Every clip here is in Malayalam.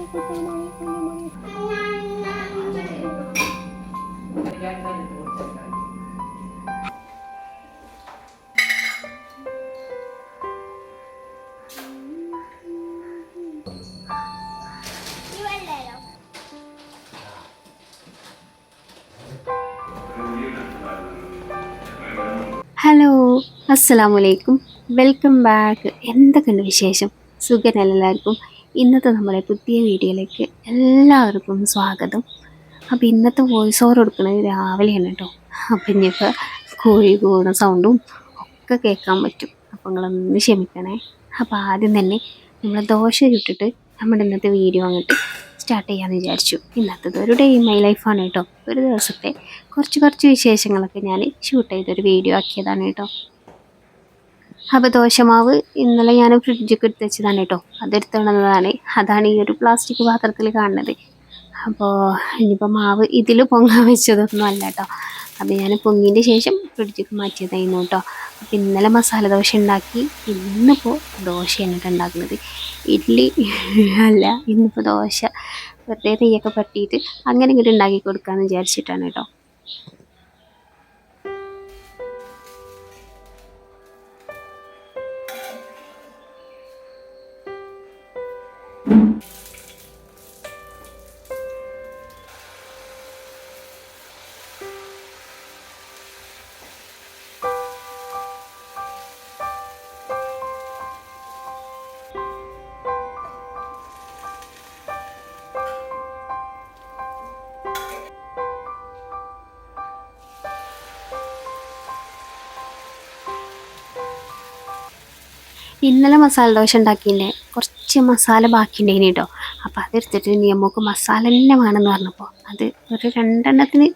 ഹലോ, അസ്സലാമലൈക്കും, വെൽക്കം ബാക്ക്. എന്തൊക്കെയുണ്ട് വിശേഷം? സുഖം എല്ലാവർക്കും. ഇന്നത്തെ നമ്മുടെ പുതിയ വീഡിയോയിലേക്ക് എല്ലാവർക്കും സ്വാഗതം. അപ്പോൾ ഇന്നത്തെ വോയിസ് ഓവർ കൊടുക്കുന്നത് രാവിലെയാണ് കേട്ടോ. അപ്പം ഇനിയിപ്പോൾ കോഴി കൂണ സൗണ്ടും ഒക്കെ കേൾക്കാൻ പറ്റും. അപ്പോൾ നിങ്ങളൊന്ന് ക്ഷമിക്കണേ. അപ്പോൾ ആദ്യം തന്നെ നമ്മൾ ദോശ ചുട്ടിട്ട് നമ്മുടെ ഇന്നത്തെ വീഡിയോ അങ്ങോട്ട് സ്റ്റാർട്ട് ചെയ്യാമെന്ന് വിചാരിച്ചു. ഇന്നത്തത് ഒരു ഡേ ഇൻ മൈ ലൈഫാണ് കേട്ടോ. ഒരു ദിവസത്തെ കുറച്ച് വിശേഷങ്ങളൊക്കെ ഞാൻ ഷൂട്ട് ചെയ്തൊരു വീഡിയോ ആക്കിയതാണ് കേട്ടോ. അപ്പോൾ ദോശമാവ് ഇന്നലെ ഞാൻ ഫ്രിഡ്ജിൽ എടുത്ത് വെച്ചതാണ് കേട്ടോ. അതെടുത്തുകൊണ്ടതാണ്. അതാണ് ഈ ഒരു പ്ലാസ്റ്റിക് പാത്രത്തിൽ കാണുന്നത്. അപ്പോൾ ഇനിയിപ്പോൾ മാവ് ഇതിൽ പൊങ്ങാൻ വെച്ചതൊന്നും അല്ല കേട്ടോ. അപ്പോൾ ഞാൻ പൊങ്ങിൻ്റെ ശേഷം ഫ്രിഡ്ജിൽ മാറ്റിയതായിരുന്നു കേട്ടോ. അപ്പോൾ ഇന്നലെ മസാല ദോശ ഉണ്ടാക്കി, ഇന്നിപ്പോൾ ദോശയാണ് കേട്ടോ ഉണ്ടാക്കുന്നത്. ഇഡ്ഡലി അല്ല, ഇന്നിപ്പോൾ ദോശ വെറുതെ നെയ്യൊക്കെ പറ്റിയിട്ട് അങ്ങനെ ഇങ്ങോട്ട് ഉണ്ടാക്കി കൊടുക്കാമെന്ന് വിചാരിച്ചിട്ടാണ് കേട്ടോ. ഇന്നലെ മസാല ദോശ ഉണ്ടാക്കിയില്ലേ, കുറച്ച് മസാല ബാക്കിയുണ്ടായിന് കേട്ടോ. അപ്പോൾ അതെടുത്തിട്ട് നമുക്ക് മസാല തന്നെ വേണമെന്ന് പറഞ്ഞപ്പോൾ അത് ഒരു 2 എണ്ണത്തിന്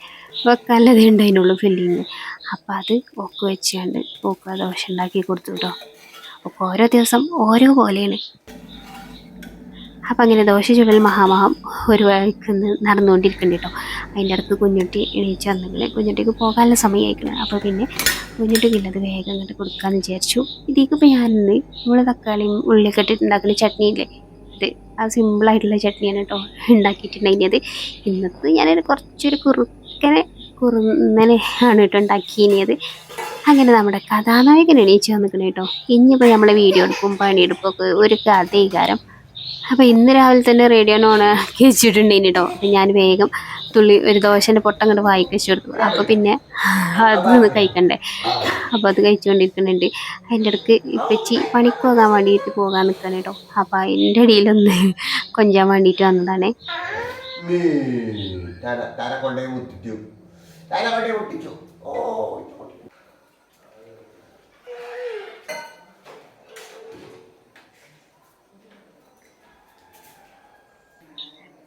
വെക്കാനല്ലേ ഉണ്ടായിരുന്നുള്ളൂ ഫില്ലിങ്. അപ്പോൾ അത് ഓക്ക് വെച്ചുകൊണ്ട് ഓക്ക് ദോശ ഉണ്ടാക്കി കൊടുത്തു കേട്ടോ. അപ്പോൾ ഓരോ ദിവസം ഓരോ പോലെയാണ്. അപ്പം അങ്ങനെ ദോശ ചുടൽ മഹാമഹം ഒരു വഴിക്ക് നടന്നുകൊണ്ടിരിക്കുന്നുണ്ട് കേട്ടോ. അതിൻ്റെ ഇടയ്ക്ക് കുഞ്ഞുട്ടി എണീച്ച് വന്നെങ്കിൽ കുഞ്ഞുട്ടിക്ക് പോകാനുള്ള സമയമായിരിക്കണം. അപ്പോൾ പിന്നെ കുഞ്ഞുട്ടിക്കുള്ളത് വേഗം അങ്ങോട്ട് കൊടുക്കാമെന്ന് വിചാരിച്ചു. ഇതിപ്പോൾ ഞാനിന്ന് നമ്മൾ തക്കാളിയും ഉള്ളിയൊക്കെ ഇട്ട് ഉണ്ടാക്കുന്ന ചട്നിയില്ലേ, അത് സിമ്പിളായിട്ടുള്ള ചട്നിയാണ് കേട്ടോ ഉണ്ടാക്കിയിട്ടുണ്ടായിരുന്നത്. ഇന്നത്തെ ഞാനൊരു കുറച്ചൊരു കുറുന്നനെ ആണ് കേട്ടോ ഉണ്ടാക്കിയത്. അങ്ങനെ നമ്മുടെ കഥാനായകൻ എണീച്ച് വന്നിരിക്കണം കേട്ടോ. ഇനിയിപ്പോൾ നമ്മളെ വീഡിയോ എടുപ്പും പണിയെടുപ്പൊക്കെ ഒരു കഥീകാരം. അപ്പോൾ ഇന്ന് രാവിലെ തന്നെ റേഡിയോ ഓണാക്കി വെച്ചിട്ടുണ്ടായിന് കേട്ടോ. അപ്പം ഞാൻ വേഗം ഒരു ദോശൻ്റെ പൊട്ടം അങ്ങോട്ട് വായിക്ക് വെച്ച് കൊടുത്തു. അപ്പോൾ പിന്നെ അത് കഴിക്കണ്ടേ, അപ്പോൾ അത് കഴിച്ചുകൊണ്ടിരിക്കുന്നുണ്ട്. അതിൻ്റെ ഇടയ്ക്ക് ഇപ്പച്ചി പണിക്ക് പോകാൻ വേണ്ടിയിട്ട് പോകാൻ നിൽക്കാൻ കേട്ടോ. അപ്പോൾ അതിൻ്റെ ഇടയിലൊന്ന് കൊഞ്ചാൻ വേണ്ടിയിട്ട് വന്നതാണ്.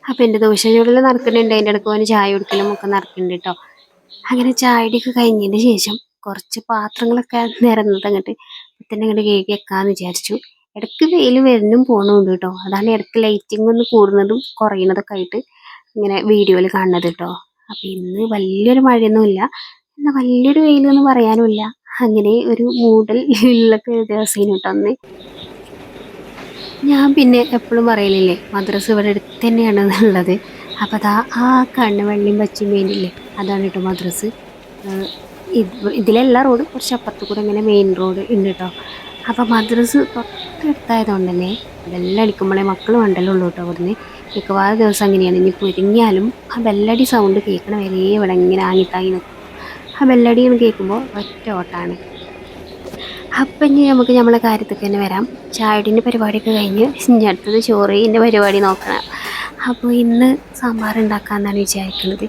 അപ്പോൾ എൻ്റെ ദോശ ചൂടിൽ നടക്കുന്നുണ്ട്. അതിൻ്റെ ഇടയ്ക്ക് പോകാൻ ചായ കുടിക്കലും ഒക്കെ നടക്കുന്നുണ്ട് കേട്ടോ. അങ്ങനെ ചായയുടെയൊക്കെ കഴിഞ്ഞതിന് ശേഷം കുറച്ച് പാത്രങ്ങളൊക്കെ നിരന്നത് അങ്ങോട്ട് തന്നെ അങ്ങോട്ട് കഴുകി വെക്കാമെന്ന് വിചാരിച്ചു. ഇടയ്ക്ക് വെയിൽ വരുന്നും പോകുന്നുണ്ട് കേട്ടോ. അതാണ് ഇടയ്ക്ക് ലൈറ്റിംഗ് ഒന്ന് കൂടുന്നതും കുറയുന്നതൊക്കെ ആയിട്ട് ഇങ്ങനെ വീഡിയോയിൽ കാണുന്നത് കേട്ടോ. അപ്പോൾ ഇന്ന് വലിയൊരു മഴയൊന്നുമില്ല, എന്നാൽ വലിയൊരു വെയിലൊന്നും പറയാനുമില്ല. അങ്ങനെ ഒരു മൂടൽ ഉള്ളൊക്കെ ദിവസം കേട്ടോ അന്ന്. ഞാൻ പിന്നെ എപ്പോഴും പറയലില്ലേ, മദ്രസ ഇവിടെ അടുത്ത് തന്നെയാണ് ഉള്ളത്. അപ്പോൾ അതാ ആ കണ്ണ് വെള്ളിയും പച്ചയും പെയിൻറ്റില്ലേ, അതാണ് കേട്ടോ മദ്രസ്. ഇതിലെല്ലാ റോഡ് കുറച്ച് അപ്പുറത്ത് കൂടെ ഇങ്ങനെ മെയിൻ റോഡ് ഉണ്ട് കേട്ടോ. അപ്പോൾ മദ്രസ് തൊട്ടടുത്തായതുകൊണ്ട് തന്നെ ബെല്ലടിക്കുമ്പോഴേ മക്കൾ മണ്ടലുള്ളൂ കേട്ടോ. അവിടുന്ന് മിക്കവാറും ദിവസം അങ്ങനെയാണ്. ഇനി പൊരിഞ്ഞാലും ആ ബെല്ലടി സൗണ്ട് കേൾക്കണ വരെ ഇവിടെ ഇങ്ങനെ ആങ്ങിത്താങ്ങി നിൽക്കും. ആ ബെല്ലടി കേൾക്കുമ്പോൾ ഒറ്റ ഓട്ടാണ്. അപ്പം ഇനി നമുക്ക് നമ്മളെ കാര്യത്തൊക്കെ തന്നെ വരാം. ചായടിൻ്റെ പരിപാടിയൊക്കെ കഴിഞ്ഞ് ഇനി അടുത്തത് ചോറിൻ്റെ പരിപാടി നോക്കണം. അപ്പോൾ ഇന്ന് സാമ്പാർ ഉണ്ടാക്കാമെന്നാണ് വിചാരിക്കുന്നത്.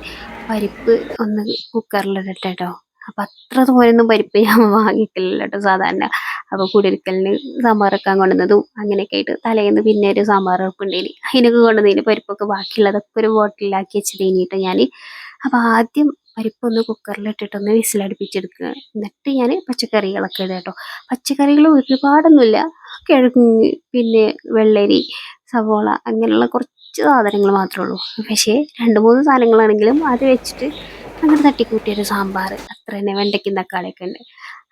പരിപ്പ് ഒന്ന് കുക്കറിലിടട്ടെ കേട്ടോ. അപ്പം അത്ര തോനൊന്നും പരിപ്പ് ഞാൻ വാങ്ങിക്കില്ല കേട്ടോ സാധാരണ. അപ്പോൾ കുടിരിക്കലിന് സാമ്പാർ വെക്കാൻ കൊണ്ടുവന്നതും അങ്ങനെയൊക്കെ ആയിട്ട് തലേന്ന് പിന്നെ ഒരു സാമ്പാർ വെപ്പുണ്ടേനി, അതിനൊക്കെ കൊണ്ടുവന്നതിന് പരിപ്പൊക്കെ ബാക്കിയുള്ളതൊക്കെ ഒരു ബോട്ടിലാക്കി വെച്ചതേനി കേട്ടോ ഞാൻ. അപ്പോൾ ആദ്യം പരിപ്പൊന്ന് കുക്കറിലിട്ടിട്ടൊന്ന് വിസിലടുപ്പിച്ചെടുക്കുക. എന്നിട്ട് ഞാൻ പച്ചക്കറികളൊക്കെ ഇടുക കേട്ടോ. പച്ചക്കറികൾ ഒരുപാടൊന്നുമില്ല, കിഴങ്ങ് പിന്നെ വെള്ളരി സവോള അങ്ങനെയുള്ള കുറച്ച് സാധനങ്ങൾ മാത്രമേ ഉള്ളൂ. പക്ഷേ 2-3 സാധനങ്ങളാണെങ്കിലും അത് വെച്ചിട്ട് അങ്ങനെ തട്ടിക്കൂട്ടിയൊരു സാമ്പാർ അത്ര തന്നെ. വെണ്ടയ്ക്കും തക്കാളിയൊക്കെ ഉണ്ട്.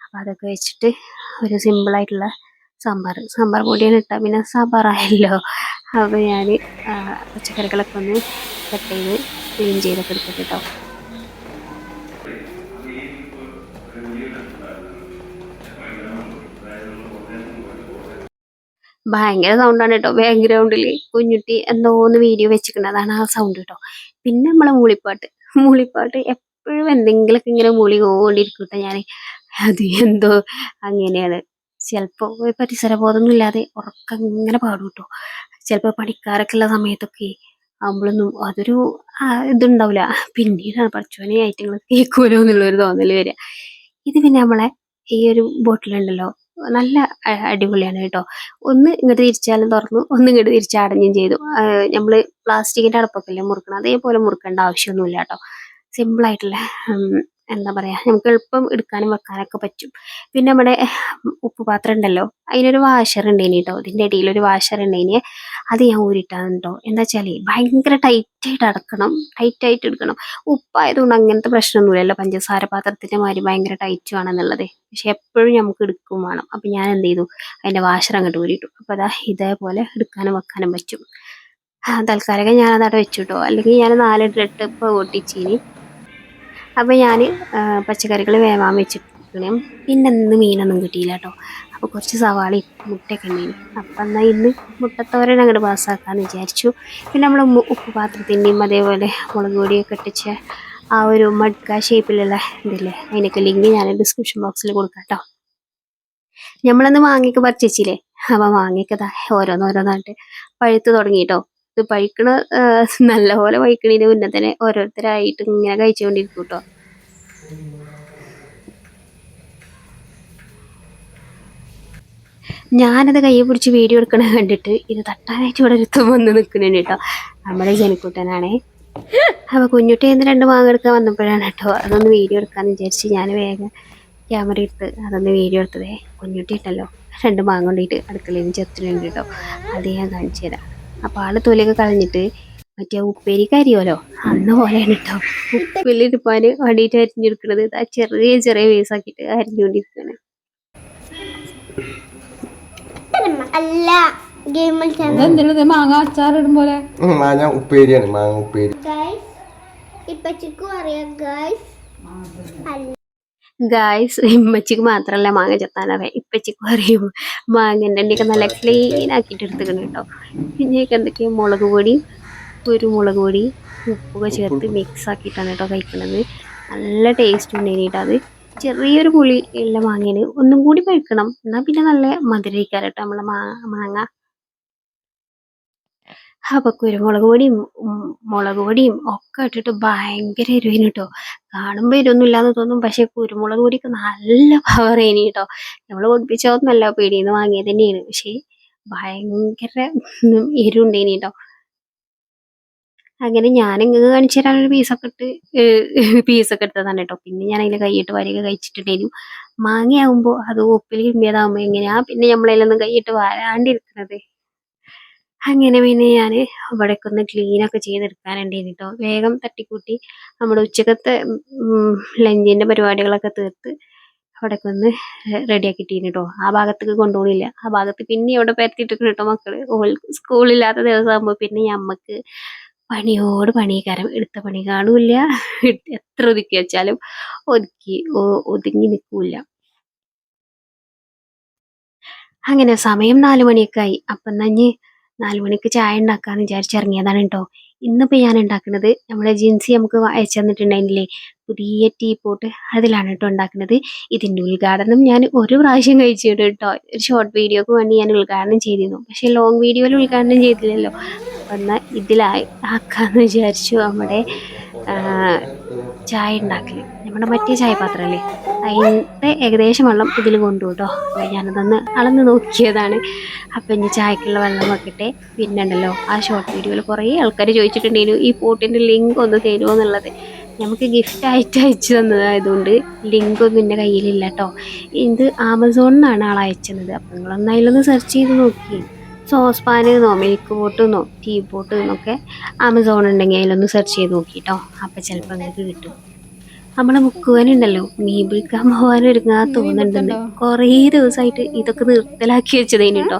അപ്പോൾ അതൊക്കെ വെച്ചിട്ട് ഒരു സിമ്പിളായിട്ടുള്ള സാമ്പാർ പൊടിയാണ് ഇട്ടാൽ പിന്നെ സാമ്പാറായല്ലോ. അപ്പോൾ ഞാൻ പച്ചക്കറികളൊക്കെ ഒന്ന് കട്ട് ചെയ്ത് ക്ലീൻ ചെയ്തൊക്കെ എടുക്കട്ടെ കേട്ടോ. ഭയങ്കര സൗണ്ടാണ് കേട്ടോ ബാക്ക്ഗ്രൗണ്ടിൽ. കുഞ്ഞുട്ടി എന്തോ ഒന്ന് വീഡിയോ വെച്ചിട്ടുണ്ട്, അതാണ് ആ സൗണ്ട് കേട്ടോ. പിന്നെ നമ്മളെ മൂളിപ്പാട്ട് എപ്പോഴും എന്തെങ്കിലുമൊക്കെ ഇങ്ങനെ മൂളികൊണ്ടിരിക്കും കേട്ടോ ഞാൻ. അത് എന്തോ അങ്ങനെയാണ്. ചിലപ്പോൾ പരിസരബോധമൊന്നും ഇല്ലാതെ ഉറക്കം ഇങ്ങനെ പാടും കേട്ടോ. ചിലപ്പോൾ പണിക്കാരൊക്കെ ഉള്ള സമയത്തൊക്കെ ആകുമ്പോഴൊന്നും അതൊരു ഇതുണ്ടാവില്ല. പിന്നീടാണ് പഠിച്ചോനെ ഐറ്റങ്ങൾ കേൾക്കുമല്ലോ എന്നുള്ളൊരു തോന്നൽ വരിക. ഇത് പിന്നെ നമ്മളെ ഈ ഒരു ബോട്ടിലുണ്ടല്ലോ, നല്ല അടിപൊളിയാണ് കേട്ടോ. ഒന്ന് ഇങ്ങോട്ട് തിരിച്ചാലും തുറന്നു, ഒന്ന് ഇങ്ങോട്ട് തിരിച്ചടഞ്ഞും ചെയ്തു. നമ്മൾ പ്ലാസ്റ്റിക്കിൻ്റെ അടപ്പൊക്കെ അല്ലേ മുറുക്കണം, അതേപോലെ മുറുക്കേണ്ട ആവശ്യമൊന്നുമില്ല കേട്ടോ. സിമ്പിളായിട്ടുള്ള എന്താ പറയുക, നമുക്ക് എളുപ്പം എടുക്കാനും വെക്കാനൊക്കെ പറ്റും. പിന്നെ നമ്മുടെ ഉപ്പ് പാത്രം ഉണ്ടല്ലോ, അതിനൊരു വാഷർ ഉണ്ടേനി കേട്ടോ. ഇതിൻ്റെ ഇടയിലൊരു വാഷർ ഉണ്ടേനി, അത് ഞാൻ ഊരിട്ടാണ് കേട്ടോ. എന്താ വെച്ചാൽ ഭയങ്കര ടൈറ്റായിട്ട് അടക്കണം, ടൈറ്റായിട്ട് എടുക്കണം. ഉപ്പായതുകൊണ്ട് അങ്ങനത്തെ പ്രശ്നമൊന്നുമില്ലല്ലോ, പഞ്ചസാര പാത്രത്തിൻ്റെ മാതിരി ഭയങ്കര ടൈറ്റ് ആണെന്നുള്ളത്. പക്ഷെ എപ്പോഴും നമുക്ക് എടുക്കും വേണം. അപ്പം ഞാൻ എന്ത് ചെയ്തു, അതിൻ്റെ വാഷർ അങ്ങോട്ട് ഊരിയിട്ടു. അപ്പോൾ അതാ ഇതേപോലെ എടുക്കാനും വെക്കാനും പറ്റും. തൽക്കാലം ഞാനത് അവിടെ വെച്ചു കേട്ടോ. അല്ലെങ്കിൽ ഞാൻ 4 ട്രിപ്പ് ഇപ്പോൾ ഓട്ടിച്ചിനി. അപ്പോൾ ഞാൻ പച്ചക്കറികൾ വേവാൻ വെച്ചിരിക്കണേ. പിന്നെ ഇന്ന് മീനൊന്നും കിട്ടിയില്ല കേട്ടോ. അപ്പോൾ കുറച്ച് സവാളയും മുട്ടയൊക്കെ ഉണ്ടേനി. അപ്പം എന്നാൽ ഇന്ന് മുട്ടത്തോരൻ അങ്ങോട്ട് പാസ്സാക്കാമെന്ന് വിചാരിച്ചു. പിന്നെ നമ്മൾ ഉപ്പ് പാത്രത്തിൻ്റെയും അതേപോലെ മുളക് പൊടിയൊക്കെ ഇട്ടിച്ച് ആ ഒരു മഡ്ക ഷേപ്പിലുള്ള ഇതില്ലേ, അതിനൊക്കെ ലിങ്ക് ഞാൻ ഡിസ്ക്രിപ്ഷൻ ബോക്സിൽ കൊടുക്കാം കേട്ടോ. നമ്മളന്ന് മാങ്ങയൊക്കെ പറിച്ചില്ലേ, അപ്പോൾ മാങ്ങയൊക്കെ ഓരോന്നോരോന്നായിട്ട് പഴുത്ത് തുടങ്ങി കേട്ടോ. ഇത് പഴിക്കണ നല്ലപോലെ പഴിക്കണതിന് മുന്നേ തന്നെ ഓരോരുത്തരായിട്ട് ഇങ്ങനെ കഴിച്ചുകൊണ്ടിരിക്കും കേട്ടോ. ഞാനത് കൈ പിടിച്ച് വീഡിയോ എടുക്കണ കണ്ടിട്ട് ഇത് തട്ടാനായിട്ട് ഇവിടെ ഒരുത്തം വന്ന് നിൽക്കുന്നുണ്ട് കേട്ടോ. നമ്മുടെ ജനിക്കുട്ടനാണേ. അപ്പോൾ കുഞ്ഞുട്ടി എന്ന് 2 മാങ്ങ എടുക്കാൻ വന്നപ്പോഴാണ് കേട്ടോ അതൊന്ന് വീഡിയോ എടുക്കാമെന്ന് വിചാരിച്ച് ഞാൻ വേഗം ക്യാമറ എടുത്ത് അതൊന്ന് വീഡിയോ എടുത്തതേ. കുഞ്ഞുട്ടി ഇട്ടല്ലോ 2 മാങ്ങ കൊണ്ടിട്ട് അടുക്കളയിൽ നിന്ന് ചെത്തുന്നുണ്ട് കേട്ടോ. അത് ഞാൻ കാണിച്ചു തരാം. അപ്പോൾ ആൾ തൊലിയൊക്കെ കളഞ്ഞിട്ട് മറ്റേ ഉപ്പേരിക്ക് അരിയോലോ അന്ന് പോലെയാണ് കേട്ടോ ഉപ്പിലിരുപ്പാൻ വേണ്ടിയിട്ട് അരിഞ്ഞെടുക്കുന്നത്. ആ ചെറിയ ചെറിയ പീസാക്കിയിട്ട് അരിഞ്ഞുകൊണ്ടിരിക്കുകയാണ്. മാങ്ങ അച്ചാറിടും പോലെ ഉപ്പേരിയാണ്, മാങ്ങ ഉപ്പേരി. ഗായ്സ് ഇമ്മച്ചിക്ക് മാത്രമല്ല മാങ്ങ ചെത്താനറിയാം, ഇപ്പച്ചിക്കും അറിയും. മാങ്ങൻ്റെ ഒക്കെ നല്ല ക്ലീൻ ആക്കിയിട്ട് എടുത്തുക്കണം കേട്ടോ. പിന്നെയൊക്കെ എന്തൊക്കെയോ മുളക് പൊടി, കുരുമുളക് പൊടി, ഉപ്പൊക്കെ ചേർത്ത് മിക്സ് ആക്കിയിട്ടാണ് കേട്ടോ കഴിക്കുന്നത്. നല്ല ടേസ്റ്റ് ഉണ്ടായിട്ട്. അത് ചെറിയൊരു പുളി ഉള്ള മാങ്ങേന് ഒന്നും കൂടി പഴുക്കണം, എന്നാൽ പിന്നെ നല്ല മധുരയിക്കാറ് കേട്ടോ നമ്മളെ മാങ്ങ. അപ്പോൾ കുരുമുളക് പൊടിയും മുളക് പൊടിയും ഒക്കെ ഇട്ടിട്ട് ഭയങ്കര എരിവിന് കേട്ടോ. കാണുമ്പോൾ എരിവൊന്നുമില്ലാന്ന് തോന്നും, പക്ഷെ കുരുമുളക് പൊടിക്ക് നല്ല പവർ ഏനി കേട്ടോ. നമ്മൾ പൊടിപ്പിച്ചതൊന്നല്ല, പീടിയിൽ നിന്ന് വാങ്ങിയത് തന്നെയാണ്. പക്ഷേ ഭയങ്കര എരിവുണ്ടേനി കേട്ടോ. അങ്ങനെ ഞാൻ ഇങ്ങ് കാണിച്ചു തരാനൊരു പീസൊക്കെ എടുത്തതാണ് കേട്ടോ. പിന്നെ ഞാൻ അതിൽ കൈയിട്ട് വാരിയൊക്കെ കഴിച്ചിട്ടുണ്ടായിരുന്നു. മാങ്ങയാകുമ്പോൾ അത് ഉപ്പിൽ ഇരുമ്പിയതാകുമ്പോൾ എങ്ങനെയാ പിന്നെ നമ്മളതിലൊന്നും കൈയിട്ട് വാരാണ്ടിരിക്കുന്നത്. അങ്ങനെ പിന്നെ ഞാൻ ഇവിടേക്ക് ഒന്ന് ക്ലീനൊക്കെ ചെയ്തെടുക്കാനുണ്ടായിരുന്നു കേട്ടോ. വേഗം തട്ടിക്കൂട്ടി നമ്മുടെ ഉച്ചക്കത്തെ ലഞ്ചിൻ്റെ പരിപാടികളൊക്കെ തീർത്ത് അവിടേക്ക് ഒന്ന് റെഡിയാക്കിയിട്ടിരുന്നു കേട്ടോ. ആ ഭാഗത്തേക്ക് കൊണ്ടുപോകണില്ല, ആ ഭാഗത്ത് പിന്നെ ഇവിടെ പരത്തിയിട്ടിരിക്കണം കേട്ടോ മക്കൾ. സ്കൂളില്ലാത്ത ദിവസമാകുമ്പോൾ പിന്നെ ഞമ്മക്ക് പണിയോട് പണിക്കാരം, എടുത്ത പണി കാണൂല്ല. എത്ര ഒതുക്കി വെച്ചാലും ഒതുങ്ങി നിൽക്കൂല. അങ്ങനെ സമയം 4 മണിയൊക്കെ ആയി. അപ്പം തന്നെ 4 മണിക്ക് ചായ ഉണ്ടാക്കാമെന്ന് വിചാരിച്ചിറങ്ങിയതാണ് കേട്ടോ. ഇന്നിപ്പോൾ ഞാൻ ഉണ്ടാക്കുന്നത് നമ്മളെ ജിൻസി നമുക്ക് അയച്ചു തന്നിട്ടുണ്ടായിരുന്നില്ലേ പുതിയ ടീ പോട്ട്, അതിലാണ് കേട്ടോ ഉണ്ടാക്കുന്നത്. ഇതിൻ്റെ ഉദ്ഘാടനം ഞാൻ ഒരു പ്രാവശ്യം കഴിച്ചിട്ട് കേട്ടോ. ഒരു ഷോർട്ട് വീഡിയോക്ക് വേണ്ടി ഞാൻ ഉദ്ഘാടനം ചെയ്തിരുന്നു, പക്ഷേ ലോങ് വീഡിയോയിൽ ഉദ്ഘാടനം ചെയ്തില്ലല്ലോ. അപ്പം എന്നാൽ ഇതിലായി ആക്കാമെന്ന് വിചാരിച്ചു. നമ്മുടെ ചായ ഉണ്ടാക്കൽ നമ്മുടെ മറ്റേ ചായ പാത്രമല്ലേ, അതിൻ്റെ ഏകദേശം വെള്ളം ഇതിൽ കൊണ്ടു കേട്ടോ. അപ്പോൾ ഞാനതൊന്ന് അളന്ന് നോക്കിയതാണ്. അപ്പം ഇനി ചായക്കുള്ള വെള്ളം വെക്കട്ടെ. പിന്നെ ഉണ്ടല്ലോ ആ ഷോർട്ട് വീഡിയോയിൽ കുറേ ആൾക്കാർ ചോദിച്ചിട്ടുണ്ടായിരുന്നു ഈ പോട്ടിൻ്റെ ലിങ്ക് ഒന്ന് തരുമോ എന്നുള്ളത്. നമുക്ക് ഗിഫ്റ്റായിട്ട് അയച്ചു തന്നതായതുകൊണ്ട് ലിങ്കൊന്നും എൻ്റെ കയ്യിലില്ല കേട്ടോ. ഇത് ആമസോണിൽ നിന്നാണ് ആൾ അയച്ചത്. അപ്പം നിങ്ങളൊന്ന് അതിലൊന്ന് സെർച്ച് ചെയ്ത് നോക്കി. സോസ് പാനെന്നോ മിൽക്ക് പോട്ടെന്നോ ടീ പോട്ട് എന്നൊക്കെ ആമസോൺ ഉണ്ടെങ്കിൽ അതിലൊന്ന് സെർച്ച് ചെയ്ത് നോക്കിട്ടോ. അപ്പം ചിലപ്പോൾ നിങ്ങൾക്ക് കിട്ടും. നമ്മളെ മുക്കുവനുണ്ടല്ലോ മീൻ പിടിക്കാൻ പോകാൻ ഒരുങ്ങാ തോന്നുന്നുണ്ടെന്ന് കുറേ ദിവസമായിട്ട് ഇതൊക്കെ നിർത്തലാക്കി വെച്ചതേനു കേട്ടോ.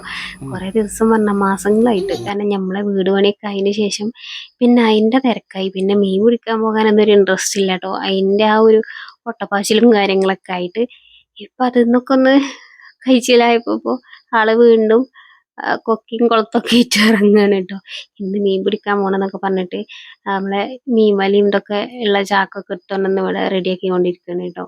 കുറേ ദിവസം പറഞ്ഞാൽ മാസങ്ങളായിട്ട്. കാരണം നമ്മളെ വീട് പണിയൊക്കെ അതിന് ശേഷം പിന്നെ അതിൻ്റെ തിരക്കായി. പിന്നെ മീൻ പിടിക്കാൻ പോകാനൊന്നും ഒരു ഇൻട്രസ്റ്റ് ഇല്ല കേട്ടോ. അതിൻ്റെ ആ ഒരു ഒട്ടപ്പാച്ചിലും കാര്യങ്ങളൊക്കെ ആയിട്ട് ഇപ്പം അതിൽ നിന്നൊക്കെ ഒന്ന് കഴിച്ചിലായപ്പോൾ ആള് വീണ്ടും കൊക്കിയും കുളത്തൊക്കെ ആയിട്ട് ഇറങ്ങുകയാണ് കേട്ടോ. ഇന്ന് മീൻ പിടിക്കാൻ പോകണമെന്നൊക്കെ പറഞ്ഞിട്ട് നമ്മളെ മീൻ വലയും ഇതൊക്കെ ഉള്ള ചാക്കൊക്കെ എടുത്തോണ്ടെന്ന് ഇവിടെ റെഡിയാക്കി കൊണ്ടിരിക്കുകയാണ് കേട്ടോ.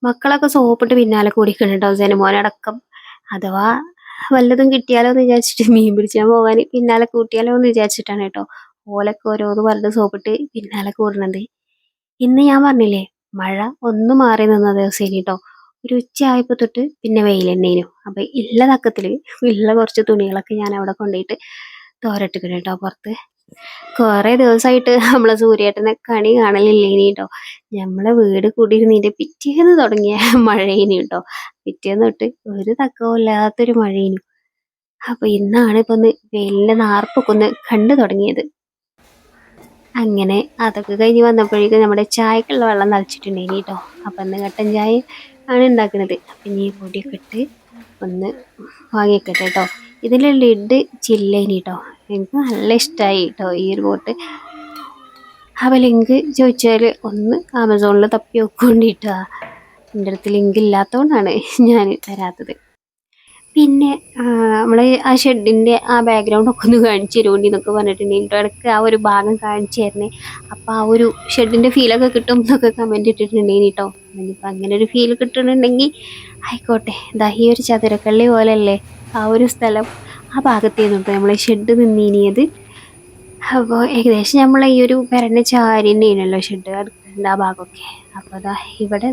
മക്കളൊക്കെ സോപ്പിട്ട് പിന്നാലെ കൂടിക്കണം കേട്ടോ. ജനമോനടക്കം അഥവാ വല്ലതും കിട്ടിയാലോ എന്ന് വിചാരിച്ചിട്ട് മീൻ പിടിച്ചാൻ പോകാൻ പിന്നാലെ കൂട്ടിയാലോ എന്ന് വിചാരിച്ചിട്ടാണ് കേട്ടോ. ഓലൊക്കെ ഓരോന്ന് പറഞ്ഞ് സോപ്പിട്ട് പിന്നാലെ കൂടുന്നുണ്ട്. ഇന്ന് ഞാൻ പറഞ്ഞില്ലേ മഴ ഒന്ന് മാറി നിന്ന ദിവസം കേട്ടോ. ഒരു ഉച്ചയായപ്പോൾ തൊട്ട് പിന്നെ വെയിൽ തന്നെയായിരുന്നു. അപ്പം ഉള്ള തക്കത്തിൽ ഉള്ള കുറച്ച് തുണികളൊക്കെ ഞാൻ അവിടെ കൊണ്ടുപോയിട്ട് തോരട്ടിക്കണം കേട്ടോ പുറത്ത്. കുറേ ദിവസമായിട്ട് നമ്മളെ സൂര്യേട്ടനെ കണി കാണലില്ലേനി കേട്ടോ. നമ്മളെ വീട് കൂടിയിരുന്നതിൻ്റെ പിറ്റേന്ന് തുടങ്ങിയ മഴയേനു കേട്ടോ. പിറ്റേന്ന് തൊട്ട് ഒരു തക്കവും ഇല്ലാത്തൊരു മഴയേനു. അപ്പൊ ഇന്നാണ് ഇപ്പൊ ഒന്ന് വെയിലിന്റെ നാർപ്പൊക്കെ ഒന്ന് കണ്ടു തുടങ്ങിയത്. അങ്ങനെ അതൊക്കെ കഴിഞ്ഞ് വന്നപ്പോഴേക്കും നമ്മുടെ ചായക്കുള്ള വെള്ളം തളിച്ചിട്ടുണ്ടേനി കേട്ടോ. അപ്പൊ ഇന്ന് കട്ടൻ ചായ ആണ് ഉണ്ടാക്കുന്നത്. അപ്പൊ ഇനി പൊടിയൊക്കെ ഇട്ട് ഒന്ന് വാങ്ങിക്കട്ടെ കേട്ടോ. ഇതിൻ്റെ ലിഡ് ചില്ലേനി കേട്ടോ. എനിക്ക് നല്ല ഇഷ്ടമായി കേട്ടോ ഈ ഒരു ബോട്ട്. അപ്പോൾ ലിങ്ക് ചോദിച്ചാൽ ഒന്ന് ആമസോണിൽ തപ്പി നോക്കൊണ്ടിട്ടാ. എൻ്റെ അടുത്ത് ലിങ്ക് ഇല്ലാത്തതുകൊണ്ടാണ് ഞാൻ തരാത്തത്. പിന്നെ നമ്മൾ ആ ഷെഡിൻ്റെ ആ ബാക്ക്ഗ്രൗണ്ടൊക്കെ ഒന്ന് കാണിച്ചു തരുമോണ്ടി എന്നൊക്കെ പറഞ്ഞിട്ടുണ്ടെങ്കിൽ ഇടയ്ക്ക് ആ ഒരു ഭാഗം കാണിച്ചു തരണേ. അപ്പോൾ ആ ഒരു ഷെഡിൻ്റെ ഫീലൊക്കെ കിട്ടും എന്നൊക്കെ കമൻറ്റ് ഇട്ടിട്ടുണ്ടെങ്കിൽ കേട്ടോ. ഇനിയിപ്പോൾ അങ്ങനെ ഒരു ഫീൽ കിട്ടുന്നുണ്ടെങ്കിൽ ആയിക്കോട്ടെ. ഇതാ ഈ ഒരു ചതുരക്കള്ളി പോലെയല്ലേ ആ ഒരു സ്ഥലം, ആ ഭാഗത്തേന്ന് കേട്ടോ നമ്മൾ ഷെഡ് നിന്നിനിയത്. അപ്പോൾ ഏകദേശം നമ്മളെ ഈ ഒരു പെരൻ്റെ ചാരി തന്നെയാണല്ലോ ഷെഡ് അടുക്കളുടെ ആ ഭാഗമൊക്കെ. അപ്പോൾ അതാ ഇവിടെ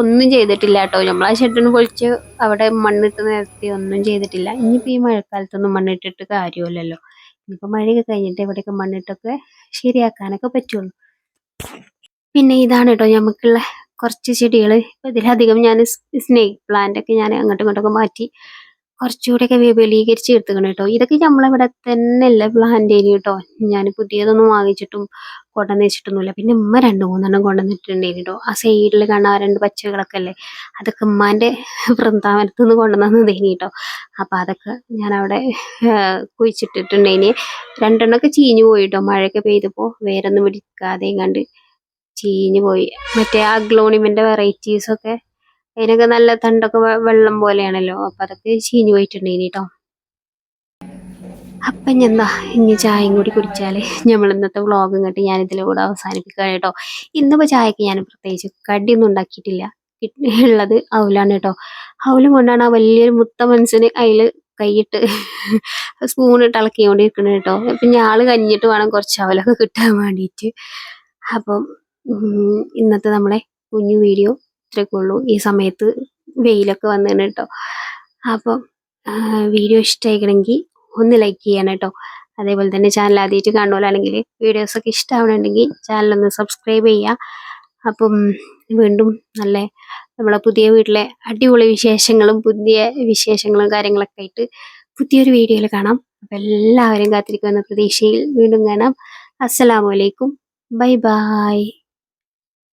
ഒന്നും ചെയ്തിട്ടില്ല കേട്ടോ. നമ്മൾ ആ ഷെഡിന് പൊളിച്ച് അവിടെ മണ്ണിട്ട് നിരത്തി ഒന്നും ചെയ്തിട്ടില്ല. ഇനിയിപ്പോൾ ഈ മഴക്കാലത്തൊന്നും മണ്ണിട്ടിട്ട് കാര്യമില്ലല്ലോ. ഇനിയിപ്പോൾ മഴയൊക്കെ കഴിഞ്ഞിട്ട് ഇവിടെയൊക്കെ മണ്ണിട്ടൊക്കെ ശരിയാക്കാനൊക്കെ പറ്റുള്ളൂ. പിന്നെ ഇതാണ് കേട്ടോ നമുക്കുള്ള കുറച്ച് ചെടികൾ. ഇപ്പോൾ ഇതിലധികം ഞാൻ സ്നേക്ക് പ്ലാന്റൊക്കെ ഞാൻ അങ്ങോട്ടും ഇങ്ങോട്ടൊക്കെ മാറ്റി കുറച്ചുകൂടെയൊക്കെ വിപുലീകരിച്ച് എടുത്തുക്കണം കേട്ടോ. ഇതൊക്കെ നമ്മളിവിടെ തന്നെയല്ല പ്ലാന്റേനി കേട്ടോ. ഞാൻ പുതിയതൊന്നും വാങ്ങിച്ചിട്ടും കൊണ്ടുവന്ന് വെച്ചിട്ടൊന്നുമില്ല. പിന്നെ ഉമ്മ 2-3 കൊണ്ടുവന്നിട്ടുണ്ടേനി കേട്ടോ. ആ സൈഡിൽ കാണാൻ 2 പച്ചകളൊക്കെ അല്ലേ, അതൊക്കെ ഉമ്മാൻ്റെ വൃന്ദാവനത്തു നിന്ന് കൊണ്ടുവന്നതേനി കേട്ടോ. അപ്പം അതൊക്കെ ഞാനവിടെ കുഴിച്ചിട്ടിട്ടുണ്ടേനി. 2 ചീഞ്ഞു പോയി കേട്ടോ. മഴയൊക്കെ പെയ്തപ്പോൾ വേരൊന്നും പിടിക്കാതെ കണ്ട് ചീഞ്ഞു പോയി. മറ്റേ അഗ്ലോണിമിൻ്റെ വെറൈറ്റീസൊക്കെ അതിനൊക്കെ നല്ല തണ്ടൊക്കെ വെള്ളം പോലെയാണല്ലോ. അപ്പം അതൊക്കെ ചീഞ്ഞു പോയിട്ടുണ്ടേനി കേട്ടോ. അപ്പം എന്താ ഇനി ചായയും കൂടി കുടിച്ചാൽ നമ്മൾ ഇന്നത്തെ വ്ളോഗ് ഇങ്ങോട്ട് ഞാനിതിലൂടെ അവസാനിപ്പിക്കുകയാണ് കേട്ടോ. ഇന്നിപ്പോൾ ചായക്ക് ഞാൻ പ്രത്യേകിച്ച് കടിയൊന്നും ഉണ്ടാക്കിയിട്ടില്ല. ഉള്ളത് അവലാണ് കേട്ടോ. അവലും കൊണ്ടാണ് ആ വലിയൊരു മുത്ത മനസ്സിന് അതിൽ കൈയിട്ട് സ്പൂണിട്ട് ഇളക്കിക്കൊണ്ടിരിക്കുന്നത് കേട്ടോ. പിന്നെ ആൾ കഞ്ഞിട്ട് വേണം കുറച്ച് അവലൊക്കെ കിട്ടാൻ വേണ്ടിയിട്ട്. അപ്പം ഇന്നത്തെ നമ്മളെ കുഞ്ഞു വീഡിയോ ഇത്രയൊക്കെ ഉള്ളൂ. ഈ സമയത്ത് വെയിലൊക്കെ വന്നതാണ് കേട്ടോ. അപ്പം വീഡിയോ ഇഷ്ടമായിക്കണമെങ്കിൽ ഒന്ന് ലൈക്ക് ചെയ്യണം കേട്ടോ. അതേപോലെ തന്നെ ചാനൽ ആദ്യമായിട്ട് കാണുമല്ലോ, വീഡിയോസൊക്കെ ഇഷ്ടമാവണമെങ്കിൽ ചാനലൊന്ന് സബ്സ്ക്രൈബ് ചെയ്യുക. അപ്പം വീണ്ടും നല്ല നമ്മളെ പുതിയ വീട്ടിലെ അടിപൊളി വിശേഷങ്ങളും പുതിയ വിശേഷങ്ങളും കാര്യങ്ങളൊക്കെ ആയിട്ട് പുതിയൊരു വീഡിയോയിൽ കാണാം. അപ്പം എല്ലാവരും കാത്തിരിക്കുമെന്ന പ്രതീക്ഷയിൽ വീണ്ടും കാണാം. അസ്സലാമു അലൈക്കും. Bye bye.